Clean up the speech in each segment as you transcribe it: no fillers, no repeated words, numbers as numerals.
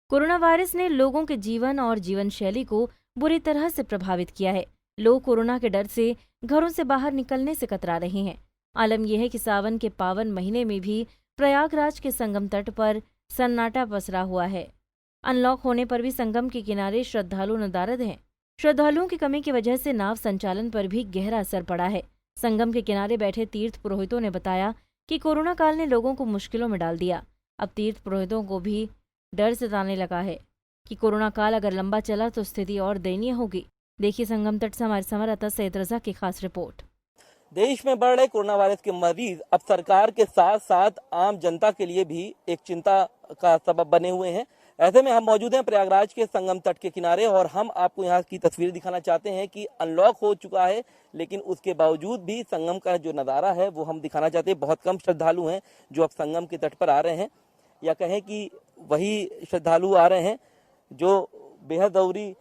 Corona virus ने लोगों के जीवन और जीवन शैली को बुरी तरह से प्रभावित किया है। लोग कोरोना के डर से घरों से बाहर निकलने से कतरा रहे हैं। आलम यह है कि सावन के पावन महीने में भी प्रयागराज के संगम तट पर सन्नाटा पसरा हुआ है। अनलॉक होने पर भी संगम के किनारे श्रद्धालु नदारद हैं। श्रद्धालुओं की कमी की वजह से नाव संचालन पर भी गहरा असर पड़ा है। संगम के किनारे बैठे तीर्थ पुरोहितों ने बताया कि कोरोना काल ने लोगों को मुश्किलों में डाल दिया। अब तीर्थ पुरोहितों को भी डर सताने लगा है कि कोरोना काल अगर लंबा चला तो स्थिति और दयनीय होगी। देखिए संगम तट से हमारे संवाददाता सैयद रजा की खास रिपोर्ट। देश में बढ़ रहे कोरोना वायरस के मरीज अब सरकार के साथ साथ आम जनता के लिए भी एक चिंता का सबब बने हुए हैं। ऐसे में हम मौजूद हैं प्रयागराज के संगम तट के किनारे और हम आपको यहाँ की तस्वीर दिखाना चाहते हैं कि अनलॉक हो चुका है, लेकिन उसके बावजूद भी संगम का जो नज़ारा है वो हम दिखाना चाहते हैं। बहुत कम श्रद्धालु हैं जो अब संगम के तट पर आ रहे हैं, या कहें कि वही श्रद्धालु आ रहे हैं जो बेहद ज़रूरी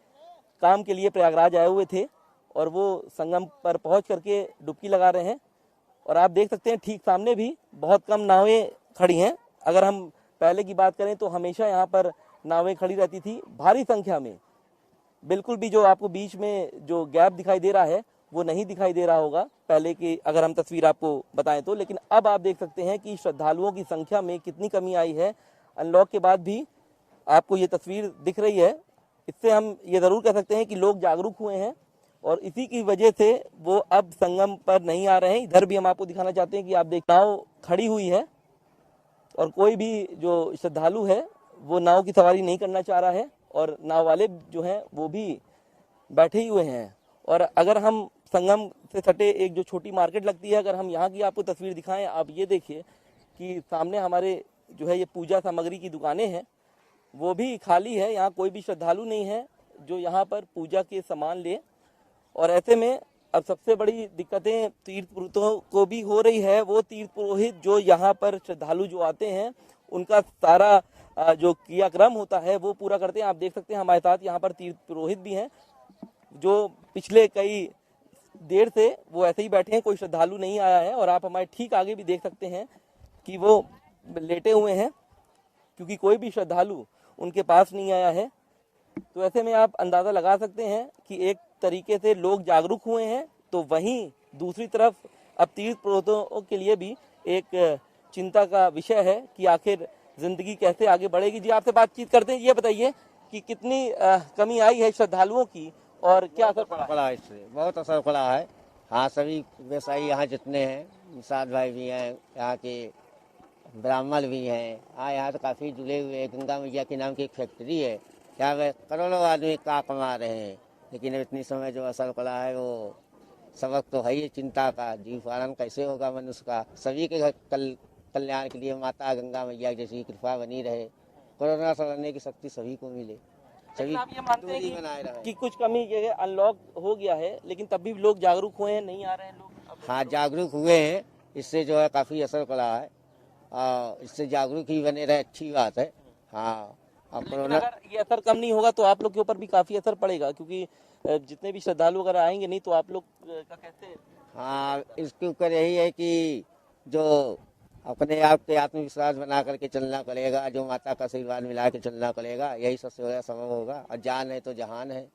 काम के लिए प्रयागराज आए हुए थे और वो संगम पर पहुंच करके डुबकी लगा रहे हैं। और आप देख सकते हैं ठीक सामने भी बहुत कम नावें खड़ी हैं। अगर हम पहले की बात करें तो हमेशा यहाँ पर नावें खड़ी रहती थी भारी संख्या में। बिल्कुल भी जो आपको बीच में जो गैप दिखाई दे रहा है वो नहीं दिखाई दे रहा होगा पहले की अगर हम तस्वीर आपको बताएं तो। लेकिन अब आप देख सकते हैं कि श्रद्धालुओं की संख्या में कितनी कमी आई है। अनलॉक के बाद भी आपको ये तस्वीर दिख रही है। इससे हम ये ज़रूर कह सकते हैं कि लोग जागरूक हुए हैं और इसी की वजह से वो अब संगम पर नहीं आ रहे हैं। इधर भी हम आपको दिखाना चाहते हैं कि आप देख नाव खड़ी हुई है और कोई भी जो श्रद्धालु है वो नाव की सवारी नहीं करना चाह रहा है और नाव वाले जो हैं वो भी बैठे ही हुए हैं। और अगर हम संगम से सटे एक जो छोटी मार्केट लगती है, अगर हम यहाँ की आपको तस्वीर दिखाएं, आप ये देखिए कि सामने हमारे जो है ये पूजा सामग्री की दुकानें हैं वो भी खाली है। यहाँ कोई भी श्रद्धालु नहीं है जो यहाँ पर पूजा के सामान ले। और ऐसे में अब सबसे बड़ी दिक्कतें तीर्थ पुरोहितों को भी हो रही है। वो तीर्थ पुरोहित जो यहाँ पर श्रद्धालु जो आते हैं उनका सारा जो क्रियाक्रम होता है वो पूरा करते हैं। आप देख सकते हैं हमारे साथ यहाँ पर तीर्थ पुरोहित भी हैं जो पिछले कई देर से वो ऐसे ही बैठे हैं, कोई श्रद्धालु नहीं आया है। और आप हमारे ठीक आगे भी देख सकते हैं कि वो लेटे हुए हैं क्योंकि कोई भी श्रद्धालु उनके पास नहीं आया है। तो ऐसे में आप अंदाज़ा लगा सकते हैं कि एक तरीके से लोग जागरूक हुए हैं, तो वहीं दूसरी तरफ अब तीर्थ पुरोहितों के लिए भी एक चिंता का विषय है कि आखिर जिंदगी कैसे आगे बढ़ेगी। जी आपसे बातचीत करते हैं, ये बताइए कि कितनी कमी आई है श्रद्धालुओं की और क्या असर पड़ा? इससे बहुत असर पड़ा है। हाँ, सभी व्यवसायी यहाँ जितने हैं, निषाद भाई भी हैं, यहाँ के ब्राह्मण भी हैं। हाँ, यहाँ तो काफ़ी जुड़े हुए हैं। गंगा मैया के नाम की एक फैक्ट्री है, यहाँ पे करोड़ों आदमी का कमा रहे हैं। लेकिन अब इतनी समय जो असर पड़ा है वो सबक तो है ही चिंता का। जीव पालन कैसे होगा मनुष्य का। सभी के कल्याण के लिए माता गंगा मैया जैसी कृपा बनी रहे। कोरोना से लड़ने की शक्ति सभी को मिले। सभी आप ये मानते हैं कि कुछ कमी ये अनलॉक हो गया है, लेकिन तब भी लोग जागरूक हुए हैं, नहीं आ रहे हैं लोग? हाँ, जागरूक हुए हैं। इससे जो है काफ़ी असर पड़ा है। इससे जागरूक ही बने रहे, अच्छी बात है। हाँ, कोरोना अगर ये असर कम नहीं होगा तो आप लोग के ऊपर भी काफी असर पड़ेगा, क्योंकि जितने भी श्रद्धालु अगर आएंगे नहीं तो आप लोग का कैसे? हाँ, इसके ऊपर यही है कि जो अपने आप के आत्मविश्वास बना करके चलना पड़ेगा, जो माता का आशीर्वाद मिला के चलना पड़ेगा, यही सबसे बड़ा संभव होगा। और जान है तो जहान है।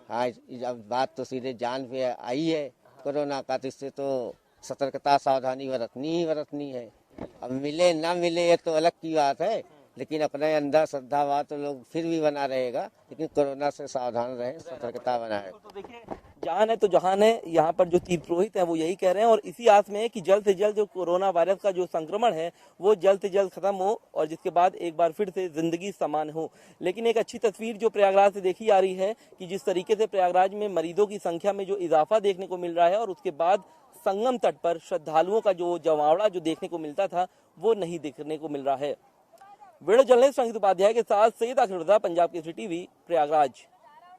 हाँ, अब बात तो सीधे जान पे आई है कोरोना का, तो इससे तो सतर्कता सावधानी बरतनी है। अब मिले ना मिले ये तो अलग की बात है, लेकिन अपने अंदर श्रद्धावाद तो लोग फिर भी बना रहेगा। लेकिन कोरोना से सावधान रहें, सतर्कता बनाए। तो देखिए, जान है तो जहान है। यहाँ पर जो तीर्थ पुरोहित हैं वो यही कह रहे हैं और इसी आस में है कि जल्द से जल्द जो कोरोना वायरस का जो संक्रमण है वो जल्द से जल्द खत्म हो और जिसके बाद एक बार फिर से जिंदगी समान हो। लेकिन एक अच्छी तस्वीर जो प्रयागराज से देखी जा रही है कि जिस तरीके से प्रयागराज में मरीजों की संख्या में जो इजाफा देखने को मिल रहा है और उसके बाद संगम तट पर श्रद्धालुओं का जो जमावड़ा जो देखने को मिलता था वो नहीं देखने को मिल रहा है। वीडियो जर्नलिस्ट संगीत उपाध्याय के साथ सैयद आखिर रजा, पंजाब केसरी टीवी, प्रयागराज।